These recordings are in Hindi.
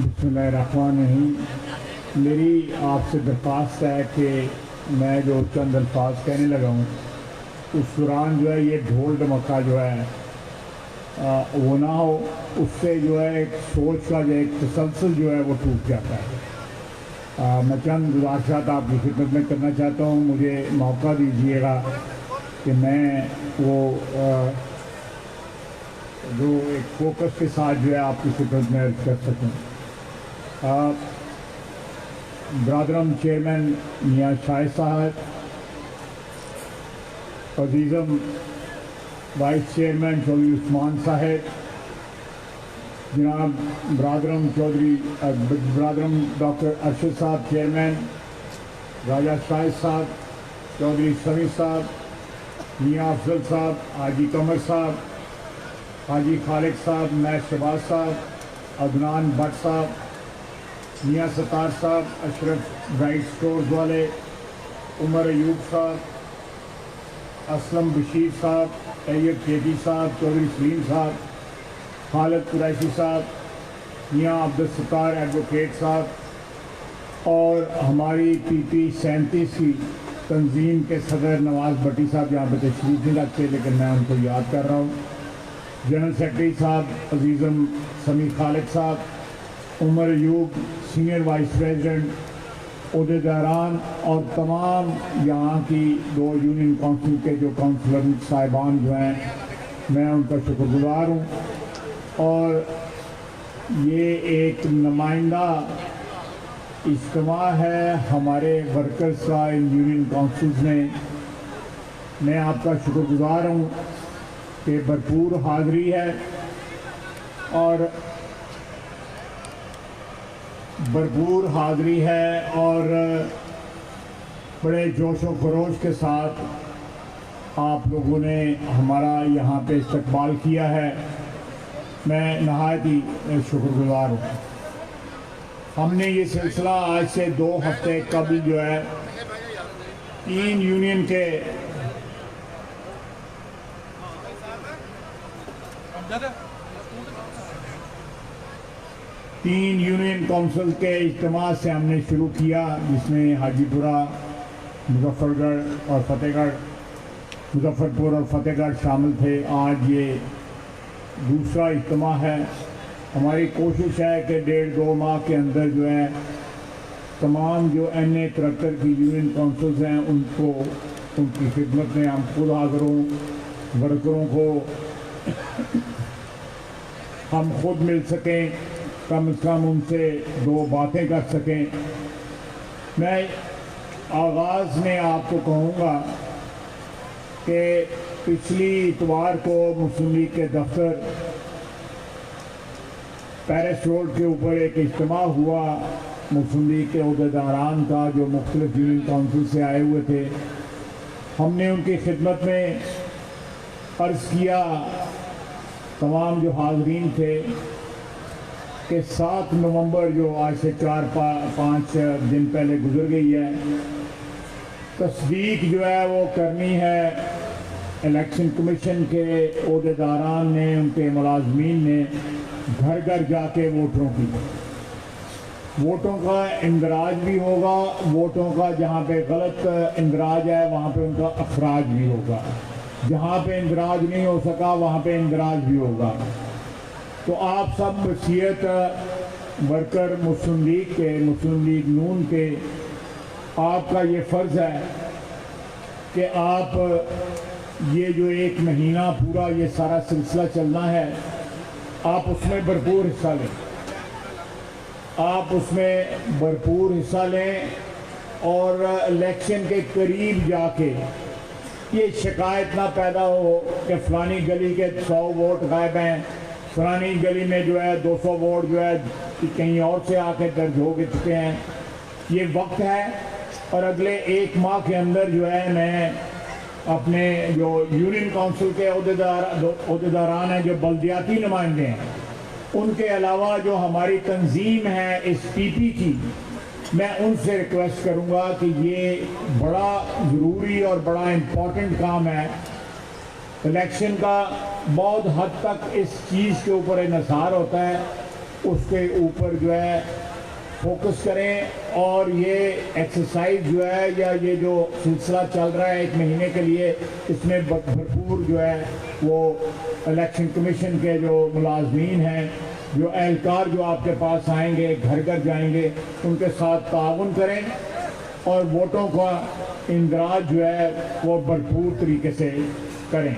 बिस्मिल्लाहिर्रहमानिर्रहीम। मेरी आपसे दरख्वास्त है कि मैं जो चंद अल्फाज कहने लगा हूँ उस दौरान जो है ये ढोल ढमक्का जो है वो ना हो, उससे जो है एक सोच का जो एक तसलसल जो है वो टूट जाता है। मैं चंद गुज़ारिशात आपकी खिदमत में करना चाहता हूँ। मुझे मौका दीजिएगा कि मैं वो जो एक फोकस के साथ जो है आपकी खिदमत में अर्ज़ कर सकूँ। ब्रादरम चेयरमैन मियाँ शाहिद साहब, अजीज़म वाइस चेयरमैन चौधरी उस्मान साहब, जनाब ब्रादरम डॉक्टर अरशद साहब चेयरमैन, राजा शाहिद साहब, चौधरी समी साहब, मियाँ अफजल साहब, हाजी कमर साहब, हाजी खालिद साहब, मैं शहबाज साहब, अदनान भट्ट साहब, मियाँ सतार साहब, अशरफ ब्राइट स्टोर्स वाले, उमर अयूब साहब, असलम बशीर साहब, तैयब केदी साहब, चौधरी सलीम साहब, खालिद कुरैशी साहब, मियाँ अब्दुल सत्तार एडवोकेट साहब और हमारी PP 37 की तंजीम के सदर नवाज़ भट्टी साहब यहाँ पर तशरीफ़ नहीं रखते, लेकिन मैं उनको याद कर रहा हूँ। जनरल सेक्रेटरी साहब अजीज़म Sami Khalid Sahab, Umar Ayub senior vice president, ओहदेदारान और तमाम यहाँ की 2 यूनियन काउंसिल के जो काउंसलर साहिबान जो हैं, मैं उनका शुक्रगुजार हूँ। और ये एक नुमाइंदा इज्तिमा है हमारे वर्कर्स का इन यूनियन काउंसिल्स में। मैं आपका शुक्रगुजार हूँ कि भरपूर हाज़िरी है और बड़े जोश व खरोश के साथ आप लोगों ने हमारा यहाँ पे इस्तकबाल किया है। मैं नहायत ही शुक्रगुजार हूँ। हमने ये सिलसिला आज से 2 हफ्ते कबल जो है 3 यूनियन काउंसिल के इज्तिमा से हमने शुरू किया, जिसमें हाजीपुरा, मुजफ्फरपुर और फतेहगढ़ शामिल थे। आज ये दूसरा इज्तिमा है। हमारी कोशिश है कि 1.5-2 माह के अंदर जो है तमाम जो NA 73 की यूनियन काउंसिल्स हैं उनकी खिदमत में हम खुद हाज़िर हों, वर्करों को हम खुद मिल सकें, कम से कम उनसे 2 बातें कर सकें। मैं आगाज़ में आपको कहूँगा कि पिछली इतवार को मुस्लिम लीग के दफ्तर पैरिस रोड के ऊपर एक इज्तिमा हुआ मुस्लिम लीग के ओहदेदारान का, जो मुख्तलिफ यूनियन काउंसिल से आए हुए थे। हमने उनकी खिदमत में अर्ज़ किया तमाम जो हाज़रीन थे कि 7 नवंबर जो आज से 4-5 दिन पहले गुजर गई है, तस्दीक जो है वो करनी है इलेक्शन कमीशन के ओहदेदारान ने, उनके मुलाजमीन ने घर घर जाके वोटों का इंदराज भी होगा। वोटों का जहाँ पे गलत इंदराज है वहाँ पे उनका अखराज भी होगा, जहाँ पे इंदराज नहीं हो सका वहाँ पे इंदराज भी होगा। तो आप सब वसीयत वर्कर मुस्लिम लीग नून के, आपका ये फ़र्ज़ है कि आप ये जो 1 महीना पूरा ये सारा सिलसिला चलना है, आप उसमें भरपूर हिस्सा लें और इलेक्शन के करीब जाके ये शिकायत ना पैदा हो कि फ़लानी गली के 100 वोट गायब हैं, फ़लानी गली में जो है 200 वोट जो है कहीं और से आके दर्ज हो चुके हैं। ये वक्त है और अगले 1 माह के अंदर जो है मैं अपने जो यूनियन काउंसिल के ओहदेदारान हैं, जो बल्दियाती नुमाइंदे हैं, उनके अलावा जो हमारी तंजीम है इस PP की, मैं उनसे रिक्वेस्ट करूंगा कि ये बड़ा ज़रूरी और बड़ा इम्पोर्टेंट काम है। इलेक्शन का बहुत हद तक इस चीज़ के ऊपर इन्हिसार होता है उसके ऊपर जो है फोकस करें और ये एक्सरसाइज जो है या ये जो सिलसिला चल रहा है 1 महीने के लिए, इसमें भरपूर जो है वो इलेक्शन कमीशन के जो मुलाजमीन हैं, जो एहलकार जो आपके पास आएंगे, घर घर जाएंगे, उनके साथ ताउन करें और वोटों का इंदराज जो है वो भरपूर तरीके से करें,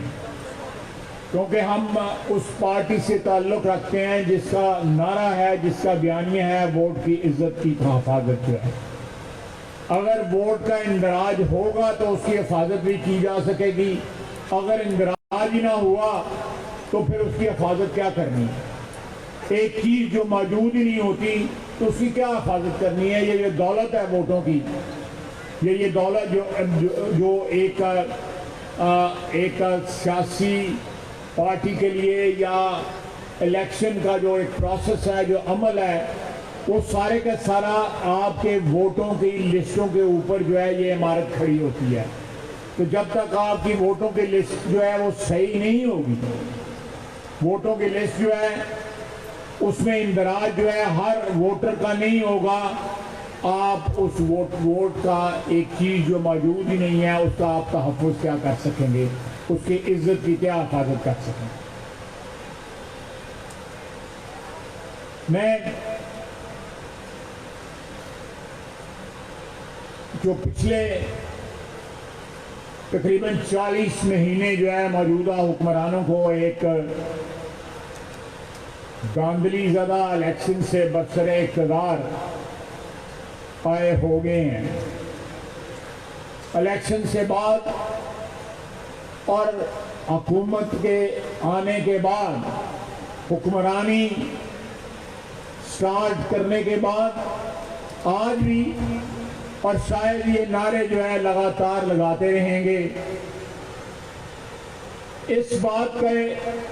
क्योंकि हम उस पार्टी से ताल्लुक़ रखते हैं जिसका नारा है, जिसका बयानिया है वोट की इज्जत की हिफाजत जो है। अगर वोट का इंदराज होगा तो उसकी हिफाजत भी की जा सकेगी, अगर इंदराज ही ना हुआ तो फिर उसकी हिफाजत क्या करनी है। एक चीज़ जो मौजूद ही नहीं होती तो उसकी क्या हिफाजत करनी है। ये दौलत है वोटों की, ये दौलत जो एक सियासी पार्टी के लिए या इलेक्शन का जो एक प्रोसेस है, जो अमल है, वो सारे का सारा आपके वोटों की लिस्टों के ऊपर जो है ये इमारत खड़ी होती है। तो जब तक आपकी वोटों की लिस्ट जो है वो सही नहीं होगी, वोटों की लिस्ट जो है उसमें इंदराज जो है हर वोटर का नहीं होगा, आप उस वोट का एक चीज़ जो मौजूद ही नहीं है उसका आप तहफ़्फ़ुज़ क्या कर सकेंगे, उसकी इज्जत की क्या हिफाजत कर सकेंगे। मैं जो पिछले तकरीबन 40 महीने जो है मौजूदा हुक्मरानों को एक धांधली ज़दा इलेक्शन से बरसरे इक़्तिदार आए हो गए हैं। इलेक्शन से बाद और हुकूमत के आने के बाद, हुक्मरानी स्टार्ट करने के बाद आज भी, और शायद ये नारे जो है लगातार लगाते रहेंगे, इस बात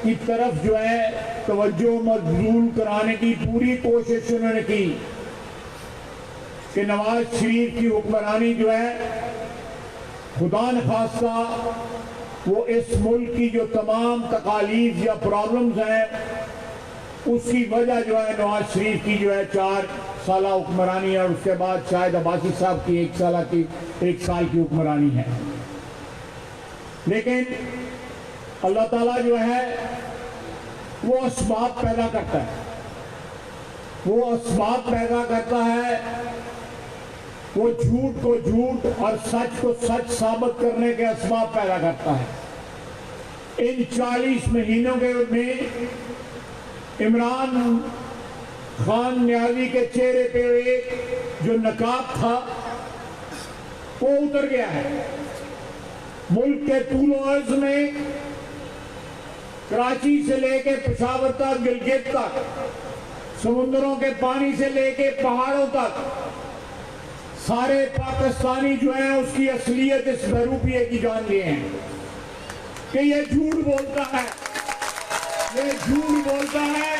की तरफ जो है तवज्जो मबज़ूल कराने की पूरी कोशिश उन्होंने की कि नवाज शरीफ की हुक्मरानी जो है खुदा न खास्ता वो इस मुल्क की जो तमाम तकालीफ या प्रॉब्लम्स हैं उसकी वजह जो है नवाज शरीफ की जो है 4 साल हुक्मरानी है, और उसके बाद शायद अब्बासी साहब की 1 साल की हुक्मरानी है। लेकिन अल्लाह ताला जो है वो असबाब पैदा करता है, वो असबाब पैदा करता है, वो झूठ को झूठ और सच को सच साबित करने के असबाब पैदा करता है। इन 40 महीनों के में इमरान खान न्याजी के चेहरे पे एक जो नकाब था वो उतर गया है। मुल्क के तूल अर्ज में कराची से लेके पेशावर तक, गिलगित तक, समुद्रों के पानी से लेके पहाड़ों तक सारे पाकिस्तानी जो है उसकी असलियत इस बहरूपिये की जान गए हैं कि ये झूठ बोलता है, ये झूठ बोलता है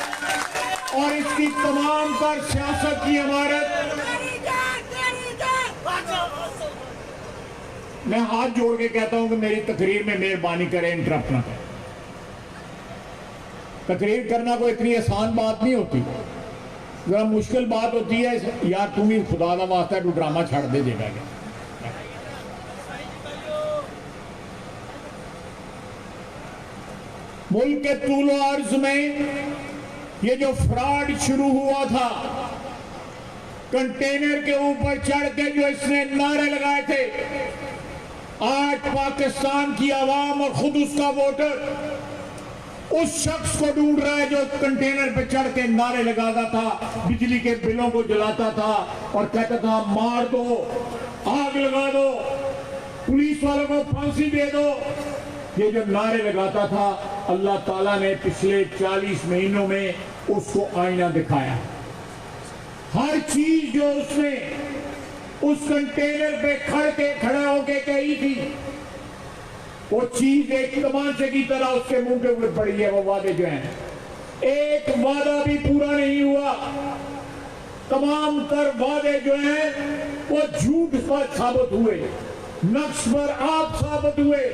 और इसकी तमाम तर सियासत की इमारत। मैं हाथ जोड़ के कहता हूं कि मेरी तकरीर में मेहरबानी करें, इंटरप्ट ना करें। तकरीर करना कोई इतनी आसान बात नहीं होती, जरा मुश्किल बात होती है। यार तुम ही खुदा का वास्ता तू ड्रामा छड़ दे देगा। मुल्क के तूल अर्ज में ये जो फ्रॉड शुरू हुआ था, कंटेनर के ऊपर चढ़ के जो इसने नारे लगाए थे, आज पाकिस्तान की आवाम और खुद उसका वोटर उस शख्स को ढूंढ रहा है जो कंटेनर पे चढ़ के नारे लगाता था, बिजली के बिलों को जलाता था और कहता था मार दो, आग लगा दो, पुलिस वालों को फांसी दे दो। ये जो नारे लगाता था, अल्लाह ताला ने पिछले 40 महीनों में उसको आईना दिखाया। हर चीज जो उसने उस कंटेनर पे खड़े होके कही थी, वो चीज एक तमाचे की तरह उसके मुंह के ऊपर पड़ी है। वो वादे जो हैं, एक वादा भी पूरा नहीं हुआ। तमाम तर वादे जो हैं वो झूठ पर साबित हुए, नक्श पर आप साबित हुए।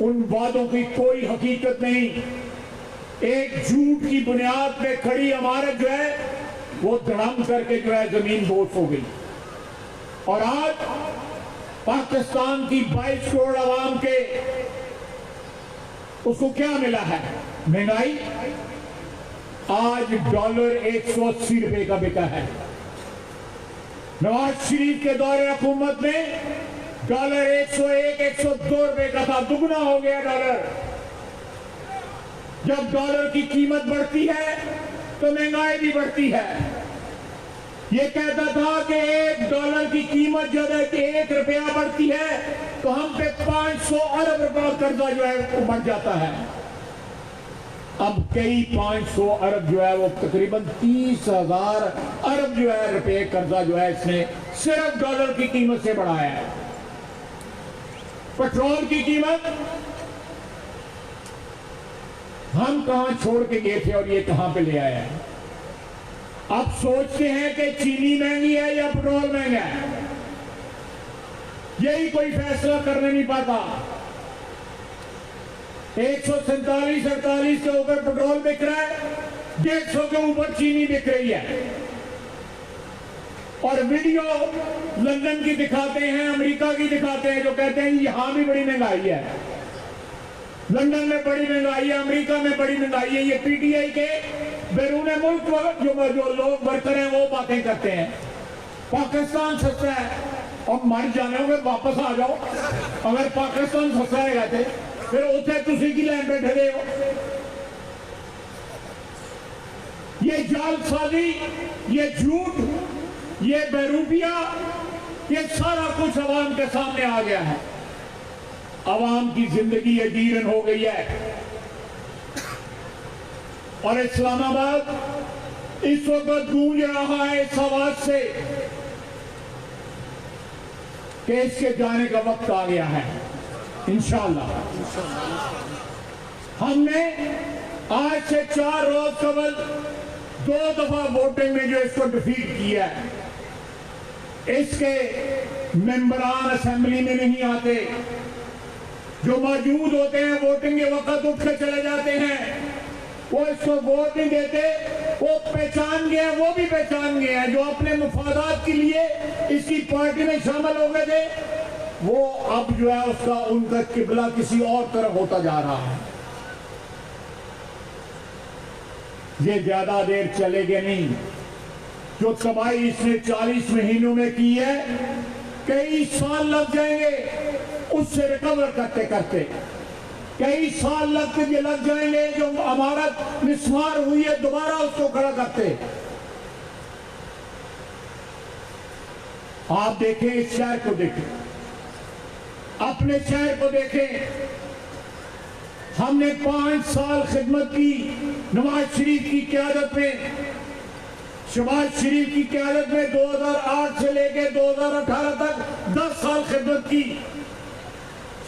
उन वादों की कोई हकीकत नहीं। एक झूठ की बुनियाद पे खड़ी इमारत जो है वो धड़म करके जो है जमीन बोस हो गई। और आज पाकिस्तान की 22 करोड़ आवाम के उसको क्या मिला है? महंगाई। आज डॉलर 180 रुपए का बिका है। नवाज शरीफ के दौरे हुकूमत में डॉलर 101, 102 रुपए का था, दुगना हो गया डॉलर। जब डॉलर की कीमत बढ़ती है तो महंगाई भी बढ़ती है। ये कहता था कि $1 की कीमत जब ₹1 बढ़ती है तो हम पे 500 अरब रुपया कर्जा जो है वो बढ़ जाता है। अब कई 500 अरब जो है वो तकरीबन 30,000 अरब जो है रुपए कर्जा जो है इसने सिर्फ डॉलर की कीमत से बढ़ाया है। पेट्रोल की कीमत हम कहां छोड़ के गए थे और ये कहां पे ले आया है। अब सोचते हैं कि चीनी महंगी है या पेट्रोल महंगा है, यही कोई फैसला करने नहीं पाता। 147-48 के ऊपर पेट्रोल बिक रहा है, 150 के ऊपर चीनी बिक रही है। और वीडियो लंदन की दिखाते हैं, अमेरिका की दिखाते हैं, जो कहते हैं यहां भी बड़ी महंगाई है, लंदन में बड़ी महंगाई है, अमेरिका में बड़ी महंगाई है। ये पीटीआई के बैरून मुल्क जो लोग वर्कर हैं वो बातें करते हैं। पाकिस्तान सस्ता है और मर जाने होंगे, वापस आ जाओ। अगर पाकिस्तान सस्ता है कहते फिर उसे तुसी की लाइन बैठे रहे हो। ये जालसाजी, ये झूठ, ये बेरूपिया, ये सारा कुछ अवाम के सामने आ गया है। अवाम की जिंदगी अजीरन हो गई है। और इस्लामाबाद इस वक्त गूंज रहा है इस आवाज से कि इसके जाने का वक्त आ गया है। इंशाअल्लाह हमने आज से 4 रोज कबल 2 दफा वोटिंग में जो इसको डिफीट किया है। इसके मेंबरान असेंबली में नहीं आते, जो मौजूद होते हैं वोटिंग के वक्त उठ के चले जाते हैं, वो इसको वोट नहीं देते। वो पहचान गए, वो भी पहचान गए हैं जो अपने मुफादात के लिए इसकी पार्टी में शामिल हो गए थे, वो अब जो है उसका उनका किबला किसी और तरफ होता जा रहा है। ये ज्यादा देर चलेगा नहीं। जो तबाही इसने 40 महीनों में की है, कई साल लग जाएंगे उससे रिकवर करते करते, कई साल लग जाएंगे जो इमारत मिसमार हुई है दोबारा उसको खड़ा करते। आप देखें, इस शहर को देखें, अपने शहर को देखें। हमने 5 साल खिदमत की नवाज शरीफ की क़यादत में, शहबाज शरीफ की क़यादत में 2008 से लेकर 2018 तक 10 साल खिदमत की।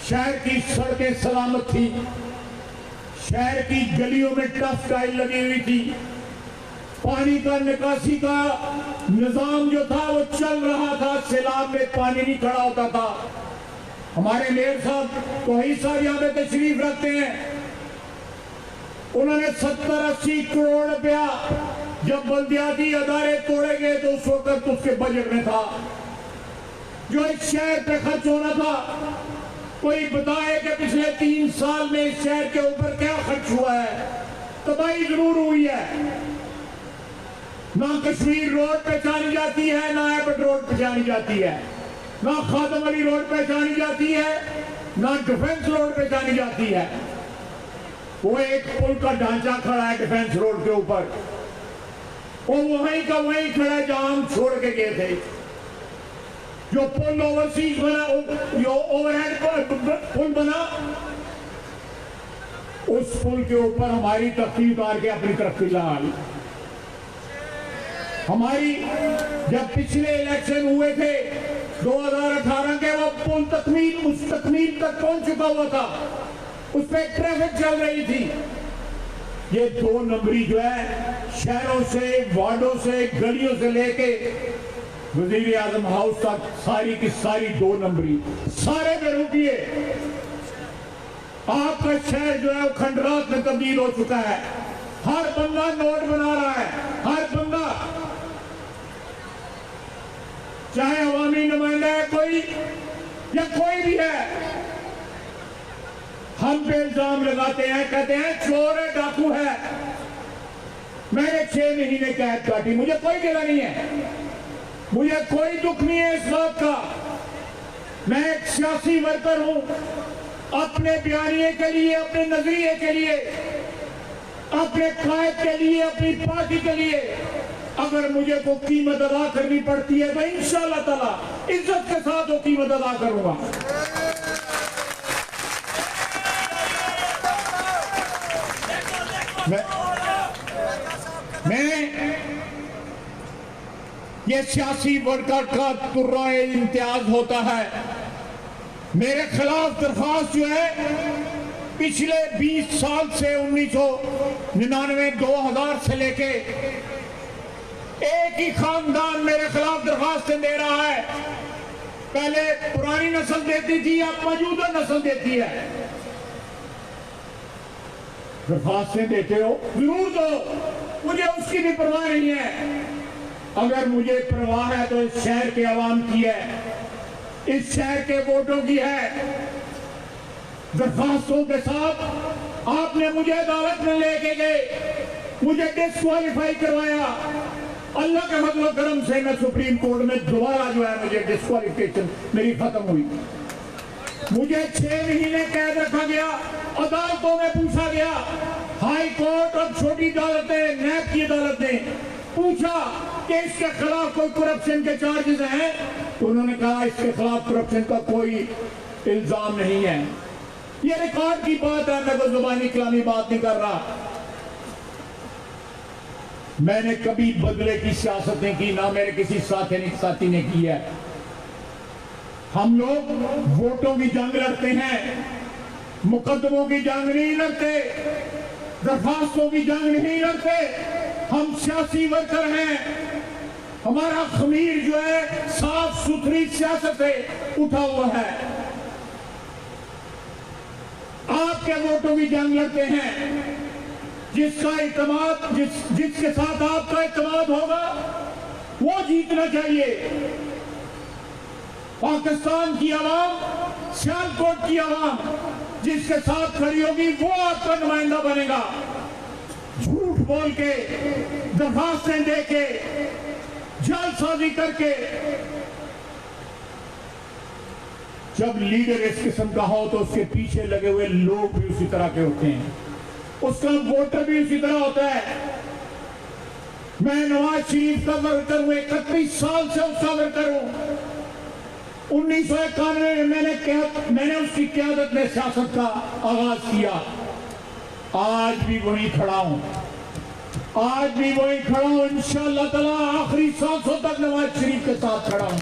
शहर की सड़कें सलामत थी, शहर की गलियों में टफ टाइल लगी हुई थी, पानी का निकासी का निजाम जो था वो चल रहा था, सैलाब में पानी नहीं खड़ा होता था। हमारे मेयर साहब तौहीद साहब यहाँ पे तशरीफ रखते हैं, उन्होंने 70-80 करोड़ रुपया जब बल्दियाती अदारे तोड़े गए तो उस वक्त उसके बजट में था, जो इस शहर पे खर्च होना था। कोई बताए कि पिछले 3 साल में इस शहर के ऊपर क्या खर्च हुआ है? तबाही जरूर हुई है। ना कश्मीर रोड पहचानी जाती है, ना एयरपोर्ट रोड पहचानी जाती है, ना खादम अली रोड पहचानी जाती है, ना डिफेंस रोड पहचानी जाती है। वो एक पुल का ढांचा खड़ा है डिफेंस रोड के ऊपर, वो वहीं का वहीं खड़ा है जहां हम छोड़ के गए थे। जो पुल ओवरसीज बना, जो ओवरहेड पुल बना, उस पुल के ऊपर हमारी तख्ती उतार के अपनी तरफ लाल। हमारी जब पिछले इलेक्शन हुए थे 2018 के, वो पुल उस तकमील तक पहुंच चुका हुआ था, उस पर ट्रैफिक चल रही थी। ये 2 नंबरी जो है शहरों से, वार्डों से, गलियों से लेके वजीर आजम हाउस तक सारी की सारी 2 नंबरी, सारे बेरूपिए। आपका शहर जो है वो खंडरात में तब्दील हो चुका है। हर बंदा नोट बना रहा है, हर बंदा, चाहे अवामी नुमाइंदा है कोई या कोई भी है। हम पे इल्जाम लगाते हैं, कहते हैं चोर है, डाकू है। मैंने 6 महीने कैद काटी, मुझे कोई गिला नहीं है, मुझे कोई दुख नहीं है इस बात का। मैं एक सियासी वर्कर हूं, अपने बयानिए के लिए, अपने नजरिए के लिए, अपने कायद के लिए, अपनी पार्टी के लिए अगर मुझे कोई कीमत अदा करनी पड़ती है तो इंशाअल्लाह ताला इज्जत के साथ वो कीमत अदा करूंगा। मैं ये सियासी वर्कर का तुर्राए इम्तियाज होता है। मेरे खिलाफ दरखास्त जो है पिछले 20 साल से 1999 2000 से लेके एक ही खानदान मेरे खिलाफ दरखास्तें दे रहा है। पहले पुरानी नस्ल देती थी, अब मौजूदा नस्ल देती है। दरखास्तें देते हो, जरूर दो, मुझे उसकी भी परवाह नहीं है। अगर मुझे परवाह है तो इस शहर के अवाम की है, इस शहर के वोटों की है। दरखास्तों के साथ आपने मुझे अदालत में लेके गए, मुझे डिस्क्वालीफाई करवाया। अल्लाह के फजल करम से मैं सुप्रीम कोर्ट में दोबारा जो है मुझे डिस्क्वालिफिकेशन मेरी खत्म हुई। मुझे 6 महीने कैद रखा गया, अदालतों में पूछा गया, हाई कोर्ट और छोटी अदालतें, नैब की अदालतें पूछा कि इसके खिलाफ कोई करप्शन के चार्जेस हैं, तो उन्होंने कहा इसके खिलाफ करप्शन का कोई इल्जाम नहीं है। ये रिकॉर्ड की बात है, मैं कोई जुबानी कलामी बात नहीं कर रहा। मैंने कभी बदले की सियासत नहीं की, ना मेरे किसी साथी ने की है। हम लोग वोटों की जंग लड़ते हैं, मुकदमों की जंग नहीं लड़ते, दरखास्तों की जंग नहीं लड़ते। हम सियासी वर्कर हैं, हमारा खमीर जो है साफ सुथरी सियासत से उठा हुआ है। आपके वोटों की जंग लड़ते हैं, जिसका इत्मीनान जिसके साथ आपका इत्मीनान होगा वो जीतना चाहिए। पाकिस्तान की आवाम, सियालकोट की आवाम जिसके साथ खड़ी होगी वो आपका नुमाइंदा बनेगा। झूठ बोल के, दरखास्तें दे के, जालसाजी करके, जब लीडर इस किस्म का हो तो उसके पीछे लगे हुए लोग भी उसी तरह के होते हैं, उसका वोटर भी उसी तरह होता है। मैं नवाज शरीफ का वर्कर हूं, 31 साल से उसका वर्कर हूं। 1991 में मैंने उसकी क़यादत में सियासत का आगाज किया। आज भी वहीं खड़ा हूं, आज भी वहीं खड़ा हूं। इंशाअल्लाह ताला आखिरी सांसों तक नवाज शरीफ के साथ खड़ा हूं।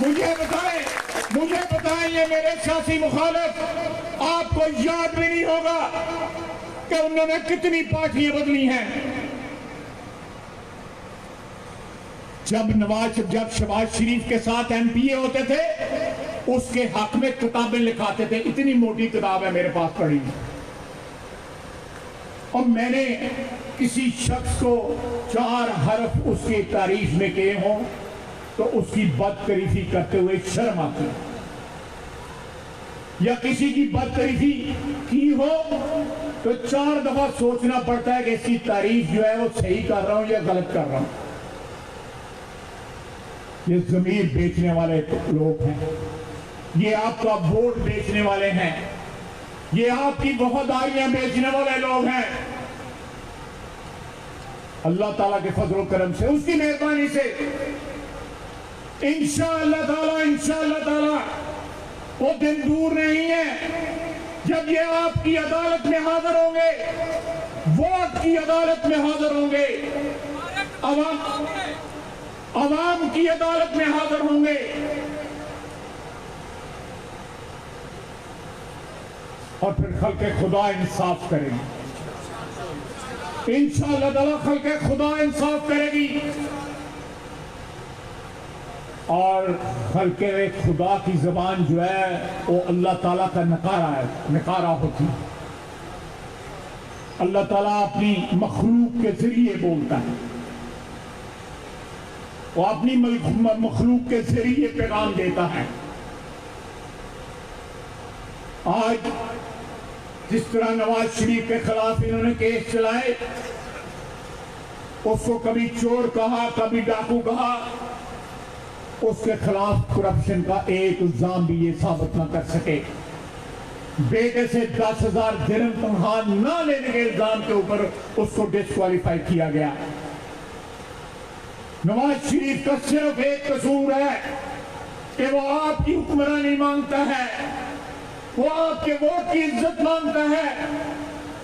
मुझे बताएं ये मेरे सियासी मुखालिफ आपको याद भी नहीं होगा कि उन्होंने कितनी पार्टियां बदली हैं। जब शहबाज शरीफ के साथ एमपीए होते थे उसके हक में किताबें लिखाते थे, इतनी मोटी किताब है मेरे पास पड़ी। और मैंने किसी शख्स को 4 हर्फ उसकी तारीफ में किए हों तो उसकी बदतरीफी करते हुए शर्म आती है, या किसी की बदतरीफी की हो तो 4 दफा सोचना पड़ता है कि इसकी तारीफ जो है वो सही कर रहा हूं या गलत कर रहा हूं। ये जमीर बेचने वाले लोग हैं, ये आपका वोट बेचने वाले हैं, ये आपकी वफादारियां बेचने वाले लोग हैं। अल्लाह ताला के फजल करम से, उसकी मेहरबानी से इंशाअल्लाह ताला वो दिन दूर नहीं है जब ये आपकी अदालत में हाजिर होंगे, वोट की अदालत में हाजिर होंगे, अवाम की अदालत में हाजिर होंगे। और फिर खल्के खुदा इंसाफ करेगी, इंशाअल्लाह ताला खल्के खुदा इंसाफ करेगी। और खल्के खुदा की जबान जो है वो अल्लाह ताला का नकारा है, नकारा होती है। अल्लाह ताला अपनी मखलूक के जरिए बोलता है, वो अपनी मखलूक के जरिए पैगाम देता है। आज जिस तरह नवाज शरीफ के खिलाफ इन्होंने केस चलाए, उसको कभी चोर कहा, कभी डाकू कहा, उसके खिलाफ करप्शन का एक इल्जाम भी ये साबित ना कर सके। बेटे से 10,000 दिरहम तनख्वाह न लेने के इल्जाम के ऊपर उसको डिस्क्वालीफाई किया गया। नवाज शरीफ का सिर्फ एक कसूर है कि वो आपकी हुक्मरानी मांगता है, वो आपके वोट की इज्जत मांगता है,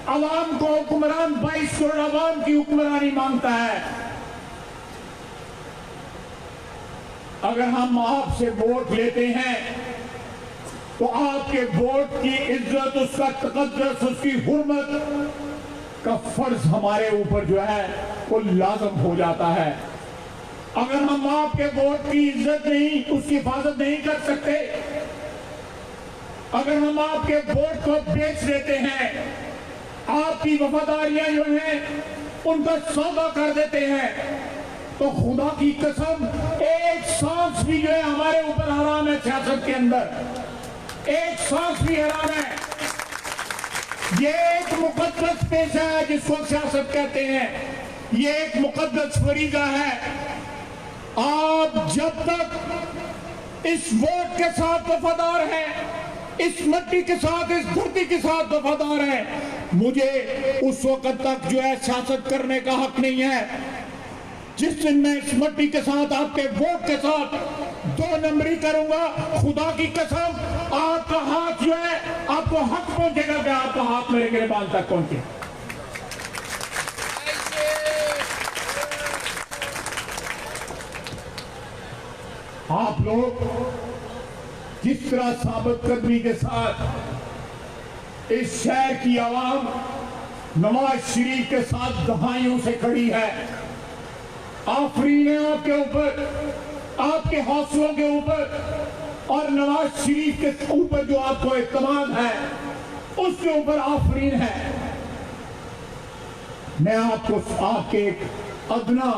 अवाम को हुक्मरान 22 करोड़ अवाम की हुक्मरानी मांगता है। अगर हम आपसे वोट लेते हैं तो आपके वोट की इज्जत, उसका तकद्दुस, उसकी हुर्मत का फर्ज हमारे ऊपर जो है वो लाजम हो जाता है। अगर हम आपके वोट की इज्जत नहीं, उसकी हिफाजत नहीं कर सकते, अगर हम आपके वोट को बेच देते हैं, आपकी वफादारियां जो हैं उनका सौदा कर देते हैं, तो खुदा की कसम एक सांस भी जो है हमारे ऊपर हराम है। सियासत के अंदर एक सांस भी हराम है। ये एक मुकद्दस पेशा है जिसको सियासत कहते हैं। ये एक मुकद्दस फरीजा है। आप जब तक इस वोट के साथ वफादार हैं, इस मिट्टी के साथ, इस धरती के साथ वफादार हैं, मुझे उस वक्त तक जो है सियासत करने का हक नहीं है। जिस दिन मैं इस मिट्टी के साथ, आपके वोट के साथ 2 नंबरी करूंगा, खुदा की कसम आपका हाथ जो है, आपको हक पहुंचेगा कि आपका हाथ मेरे गिरबान तक पहुंचे। आप लोग जिस तरह साबित कदमी के साथ इस शहर की आवाम नवाज शरीफ के साथ दहाइयों से खड़ी है, आफरीन है आपके ऊपर, आपके हौसलों के ऊपर, और नवाज शरीफ के ऊपर जो आपको इत्मीनान है उसके ऊपर आफरीन है। मैं आपको आपके एक अदना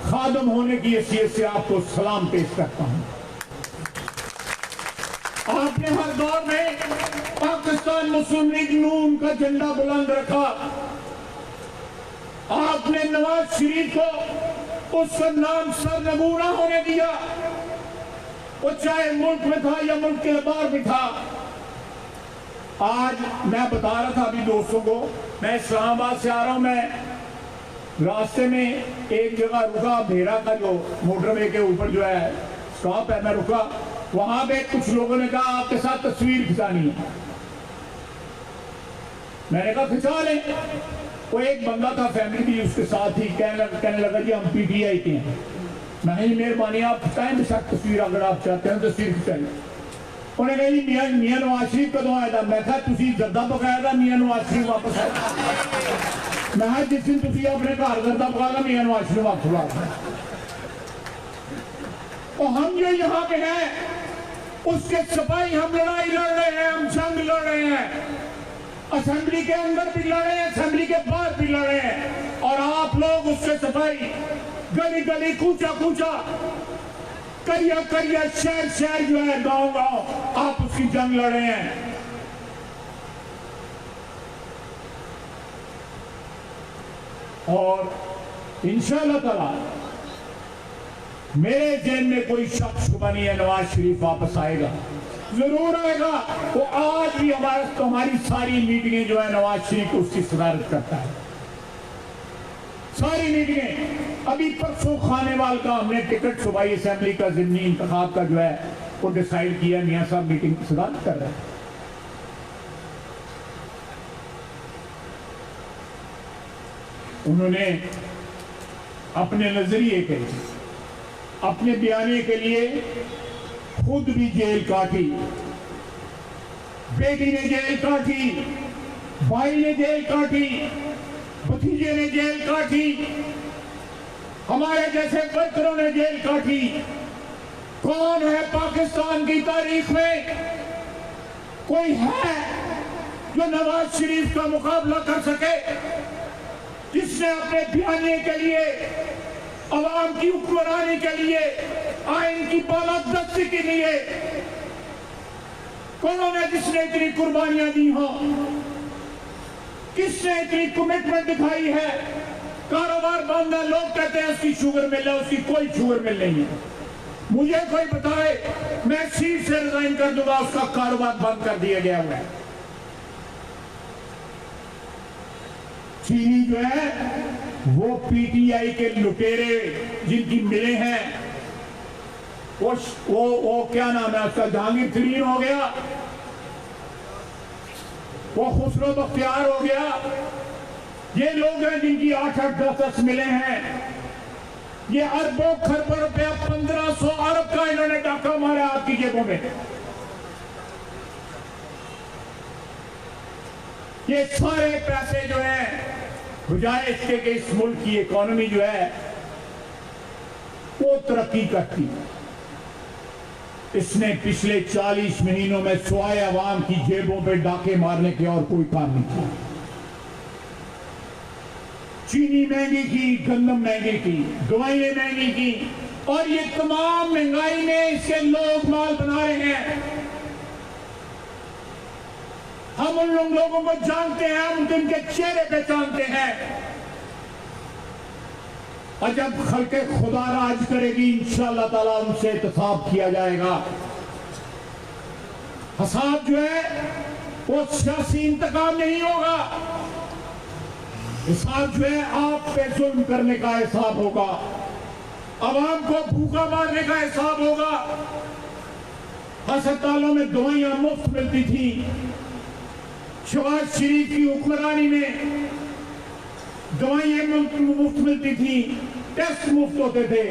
खादम होने की हैसियत से आपको सलाम पेश करता हूं। आपने हर दौर में पाकिस्तान मुस्लिम लीग नून का झंडा बुलंद रखा। आपने नवाज शरीफ को उसका नाम सरनगू ना होने दिया, वो चाहे मुल्क में था या मुल्क के बाहर भी था। आज मैं बता रहा था अभी दोस्तों को, मैं इस्लामाबाद से आ रहा हूं, मैं रास्ते में एक जगह रुका, भेड़ा का जो मोटरवे के ऊपर जो है स्टॉप है, मैं रुका, वहां पे कुछ लोगों ने कहा आपके साथ तस्वीर खिंचानी है। मैंने कहा खिंचा लें। वो एक बंदा था फैमिली भी उसके साथ ही, कहने लगा जी हम पीटीआई के हैं। नहीं मेहरबानी आप खिंचाएं बेशक तस्वीर, अगर आप चाहते हैं तस्वीर खिंचाइए। उन्हें कहा जी मियां नवाज शरीफ कदों आया था? मैं कहा तुसी जर्दा पकाया था, मियां नवाज शरीफ वापस आया। मैं जिस दिन तुसी अपने घर जर्दा पकाया, मियां नवाज शरीफ वापस आया। और हम जो यहाँ पे हैं उसके सिपाही, हम लड़ाई लड़ रहे हैं, हम जंग लड़ रहे हैं, असेंबली के अंदर भी लड़े हैं, असेंबली के बाहर भी लड़े हैं, और आप लोग उसके सिपाही गली गली, कूचा कूचा, करिया करिया, शहर शहर जो है, गांव गांव, आप उसकी जंग लड़े हैं। और इंशाअल्लाह ताला मेरे ज़हन में कोई शक शुबा नहीं है, नवाज शरीफ वापस आएगा, जरूर आएगा। वो आज भी हमारी सारी मीटिंगें जो है नवाज शरीफ उसकी सदारत करता है, सारी मीटिंगें। अभी परसों खानेवाल का हमने टिकट सूबाई असेंबली का ज़िमनी इंतखाब का जो है वो डिसाइड किया, मियां साहब मीटिंग की सदारत कर रहे हैं। उन्होंने अपने नजरिए के लिए, अपने बयाने के लिए खुद भी जेल काटी, बेटी ने जेल काटी, भाई ने जेल काटी, भतीजे ने जेल काटी, हमारे जैसे वर्करों ने जेल काटी। कौन है पाकिस्तान की तारीख में कोई है जो नवाज शरीफ का मुकाबला कर सके, जिसने अपने बयाने के लिए, अवाम की हुक्मरानी के लिए, आइन की बालादस्ती के लिए, कौन है जिसने इतनी कुर्बानियां दी हो, किसने इतनी कमिटमेंट दिखाई है? कारोबार बंद है, लोग कहते हैं उसकी शुगर मिल है, उसकी कोई शुगर मिल नहीं है। मुझे कोई बताए, मैं सीट से रिजाइन कर दूंगा, उसका कारोबार बंद कर दिया गया हुआ है। चीनी जो है वो पीटीआई के लुटेरे जिनकी मिले हैं, वो क्या नाम है उसका, जहांगीर तरीन हो गया, वो खुसरो बख्तियार हो गया, ये लोग हैं जिनकी 8-8, 10-10 मिले हैं। ये अरबों खरबों रुपया, 1500 अरब का इन्होंने डाका मारा आपकी जेबों में। ये सारे पैसे जो है बजाय इसके कि इस मुल्क की इकोनॉमी जो है वो तरक्की करती, इसने पिछले 40 महीनों में स्वाय अवाम की जेबों पे डाके मारने के और कोई काम नहीं किया। चीनी महंगी की, गंदम महंगी की, दवाइयां महंगी की, और ये तमाम महंगाई में इसके लोग माल बना रहे हैं। हम उन लोगों को जानते हैं, हम उनके चेहरे पे जानते हैं। और जब खल्के खुदा राज करेगी, इंशाअल्लाह ताला उनसे हिसाब किया जाएगा। हिसाब जो है वो सियासी इंतकाम नहीं होगा, हिसाब जो है आप पे जुल्म करने का हिसाब होगा, अवाम को भूखा मारने का हिसाब होगा। अस्पतालों में दवाइयां मुफ्त मिलती थी, शहबाज शरीफ की हुक्मरानी में दवाइयां मुफ्त मिलती थी, टेस्ट मुफ्त होते थे।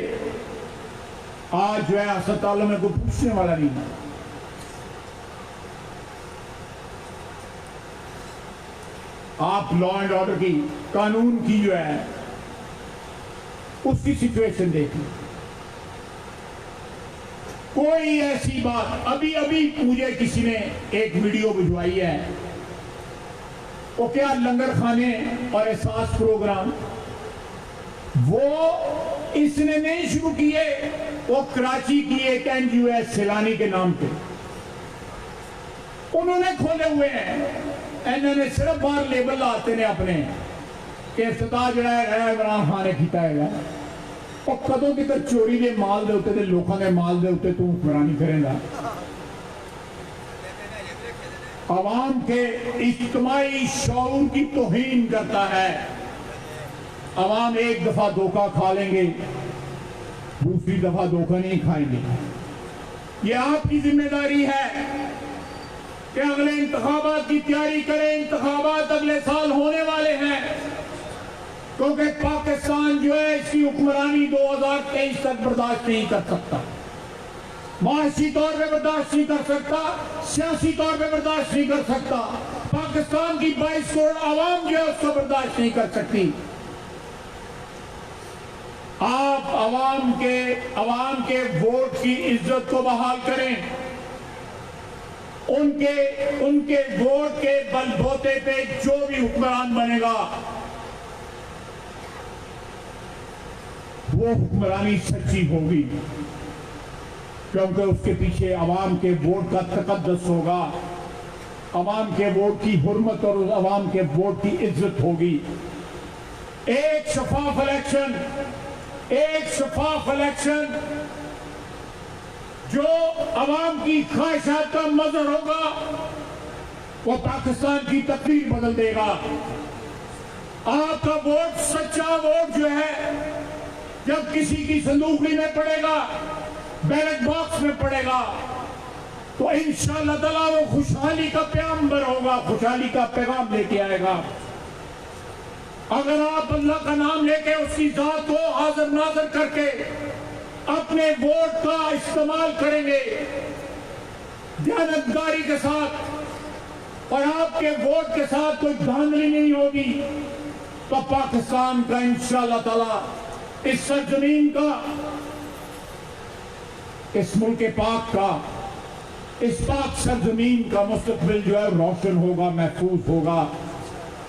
आज जो है अस्पतालों में कोई पूछने वाला नहीं है। आप लॉ एंड ऑर्डर की, कानून की जो है उसकी सिचुएशन देखिए। कोई ऐसी बात, अभी अभी मुझे किसी ने एक वीडियो भिजवाई है, वो क्या लंगर खाने और एहसास प्रोग्राम, वो इसने नहीं शुरू किए, वो कराची की एक एनजीओ है सैलानी के नाम पे, उन्होंने खोले हुए हैं। इन्होंने सिर्फ बाहर लेबल लाते ने अपने कि इफ्तिताह जो है इमरान खान ने किया है, और कदों की तो चोरी के माल दे उत्ते, लोगों के माल दे उत्ते तू हुक्मरानी करेगा। अवाम के इज्तिमाई शऊर की तौहीन करता है। अवाम एक दफा धोखा खा लेंगे, दूसरी दफा धोखा नहीं खाएंगे। ये आपकी जिम्मेदारी है कि अगले इंतखाबात की तैयारी करें। इंतखाबात अगले साल होने वाले हैं, क्योंकि पाकिस्तान जो है इसकी हुक्मरानी 2023 तक बर्दाश्त नहीं कर सकता, माशी तौर पे बर्दाश्त नहीं कर सकता, सियासी तौर पे बर्दाश्त नहीं कर सकता। पाकिस्तान की 22 करोड़ आवाम जो है उसको बर्दाश्त नहीं कर सकती। आप अवाम के वोट की इज्जत को बहाल करें। उनके वोट के बलबूते पे जो भी हुक्मरान बनेगा वो हुक्मरानी सच्ची होगी, क्योंकि उसके पीछे अवाम के वोट का तकद्दुस होगा, अवाम के वोट की हुर्मत और अवाम के वोट की इज्जत होगी। एक शफाफ इलेक्शन जो अवाम की ख्वाहिशात का मजहर होगा, वो पाकिस्तान की तकदीर बदल देगा। आपका वोट, सच्चा वोट जो है, जब किसी की संदूकड़ी में पड़ेगा, बैलेट बॉक्स में पड़ेगा, तो इंशाअल्लाह ताला वो खुशहाली का पैगंबर होगा, खुशहाली का पैगाम लेके आएगा। अगर आप अल्लाह का नाम लेके उसकी जात को हाजिर नाज़िर करके अपने वोट का इस्तेमाल करेंगे दयानतदारी के साथ, और आपके वोट के साथ कोई धांधली नहीं होगी, तो पाकिस्तान का इंशाअल्लाह ताला, इस सरजमीन का, इस मुल्क पाक का इस पाक सरजमीन का मुस्तकबिल जो है रोशन होगा, महफूज होगा।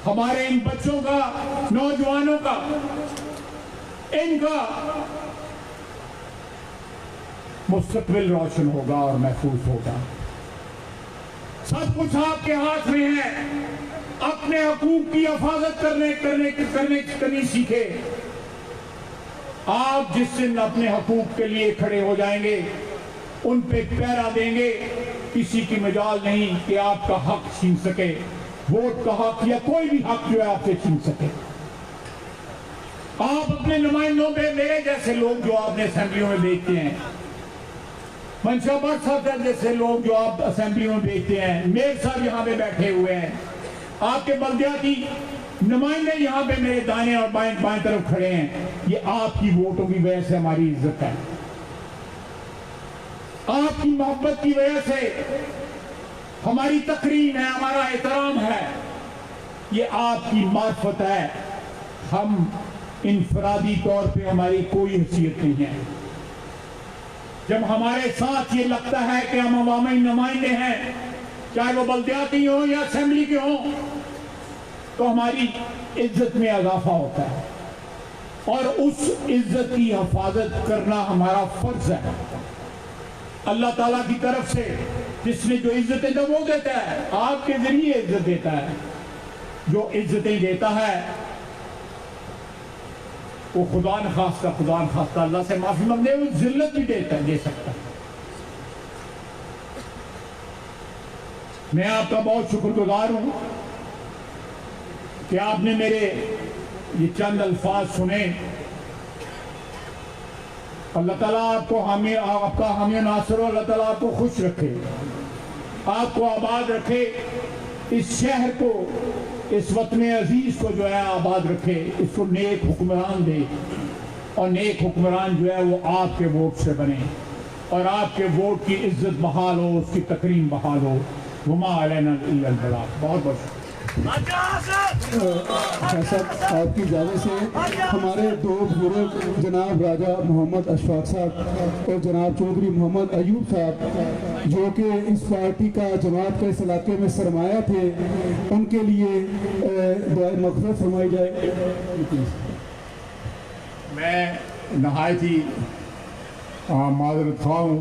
हमारे इन बच्चों का, नौजवानों का, इनका मुस्तकबिल रोशन होगा और महफूज होगा। सब कुछ आपके हाथ में है। अपने हकूक की हिफाजत करनी सीखे। आप जिस दिन अपने हकूक के लिए खड़े हो जाएंगे, उन पे पहरा देंगे, किसी की मजाल नहीं कि आपका हक छीन सके, वोट का हक या कोई भी हक जो है आपसे छीन सके। आप अपने नुमाइंदों पे, मेरे जैसे लोग जो आपने असेंबलियों में भेजते हैं, मंशा भट्ट साहब जैसे लोग जो आप असेंबलियों में भेजते हैं, मेयर साहब यहाँ पे बैठे हुए हैं, आपके बल्दियाती नुमाइंदे यहाँ पे मेरे दाएं और बाएं तरफ खड़े हैं, ये आपकी वोटों की वजह से हमारी इज्जत है। आपकी मोहब्बत की वजह से हमारी तकरीम है, हमारा एहतराम है, ये आपकी मार्फत है। हम इनफरादी तौर पे हमारी कोई हैसियत नहीं है। जब हमारे साथ ये लगता है कि हम अवामी नुमाइंदे हैं, चाहे वो बल्दियाती हो या असेंबली के हो, तो हमारी इज्जत में इजाफा होता है और उस इज्जत की हिफाजत करना हमारा फर्ज है। अल्लाह ताला की तरफ से जिसने जो इज्जतें तो वो देता है, आपके जरिए इज्जत देता है। जो इज्जतें देता है वो खुदा न खास्ता अल्लाह से माफी मांगने, वो जिल्लत भी दे सकता है। मैं आपका बहुत शुक्रगुजार हूं कि आपने मेरे ये चंद अल्फाज सुने। अल्लाह ताला आपको आपका हामी नासर, अल्लाह ताला आपको खुश रखे, आपको आबाद रखे, इस शहर को, इस वतन अजीज को जो है आबाद रखे, इसको नेक हुक्मरान दे और नेक हुक्मरान जो है वो आपके वोट से बने और आपके वोट की इज्जत बहाल हो, उसकी तकरीम बहाल हो। वमा अलैना इल्लल बलाग। बहुत बहुत आपकी इजाज़त से हमारे दो बुजुर्ग जनाब राजा मोहम्मद अशफाक साहब और जनाब चौधरी मोहम्मद अयूब साहब, जो कि इस पार्टी का जमात के इस इलाके में सरमाया थे, उनके लिए दुआ मग़फ़िरत फरमाई जाए। मैं नहायत ही माज़रत ख़्वाह हूँ।